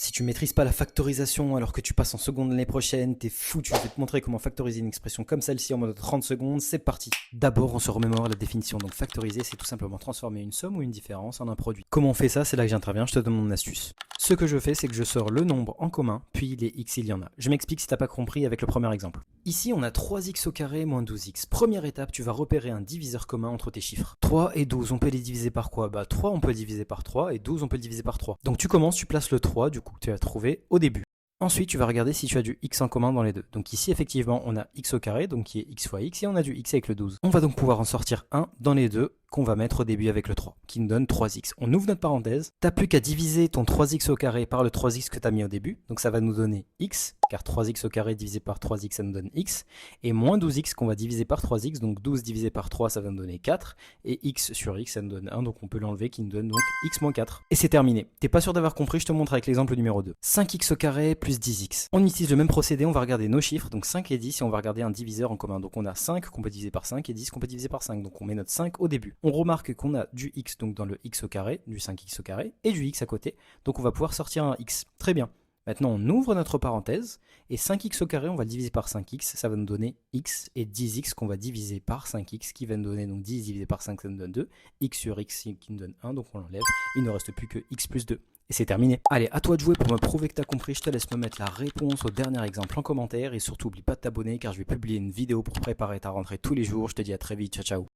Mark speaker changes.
Speaker 1: Si tu maîtrises pas la factorisation alors que tu passes en seconde l'année prochaine, t'es foutu. Je vais te montrer comment factoriser une expression comme celle-ci en mode 30 secondes, c'est parti. D'abord, on se remémore la définition. Donc factoriser, c'est tout simplement transformer une somme ou une différence en un produit. Comment on fait ça? C'est là que j'interviens, je te donne mon astuce. Ce que je fais, c'est que je sors le nombre en commun, puis les x il y en a. Je m'explique si t'as pas compris avec le premier exemple. Ici, on a 3x au carré moins 12x. Première étape, tu vas repérer un diviseur commun entre tes chiffres. 3 et 12, on peut les diviser par quoi? 3, on peut le diviser par 3 et 12, on peut le diviser par 3. Donc tu commences, tu places le 3, du coup, tu vas trouver au début. Ensuite, tu vas regarder si tu as du x en commun dans les deux. Donc ici, effectivement, on a x au carré, donc qui est x fois x, et on a du x avec le 12. On va donc pouvoir en sortir un dans les deux qu'on va mettre au début avec le 3, qui nous donne 3x. On ouvre notre parenthèse, t'as plus qu'à diviser ton 3x au carré par le 3x que t'as mis au début, donc ça va nous donner x, car 3x au carré divisé par 3x, ça nous donne x, et moins 12x qu'on va diviser par 3x, donc 12 divisé par 3, ça va nous donner 4, et x sur x, ça nous donne 1, donc on peut l'enlever, qui nous donne donc x moins 4. Et c'est terminé. T'es pas sûr d'avoir compris, je te montre avec l'exemple numéro 2. 5x au carré plus 10x. On utilise le même procédé, on va regarder nos chiffres, donc 5 et 10, et on va regarder un diviseur en commun. Donc on a 5 qu'on peut diviser par 5 et 10 qu'on peut diviser par 5, donc on met notre 5 au début. On remarque qu'on a du x, donc dans le x au carré, du 5x au carré, et du x à côté, donc on va pouvoir sortir un x. Très bien. Maintenant, on ouvre notre parenthèse, et 5x au carré, on va le diviser par 5x, ça va nous donner x, et 10x qu'on va diviser par 5x, qui va nous donner, donc 10 divisé par 5, ça nous donne 2, x sur x qui nous donne 1, donc on l'enlève, il ne reste plus que x plus 2. Et c'est terminé. Allez, à toi de jouer pour me prouver que t'as compris. Je te laisse me mettre la réponse au dernier exemple en commentaire. Et surtout, oublie pas de t'abonner car je vais publier une vidéo pour préparer ta rentrée tous les jours. Je te dis à très vite. Ciao, ciao.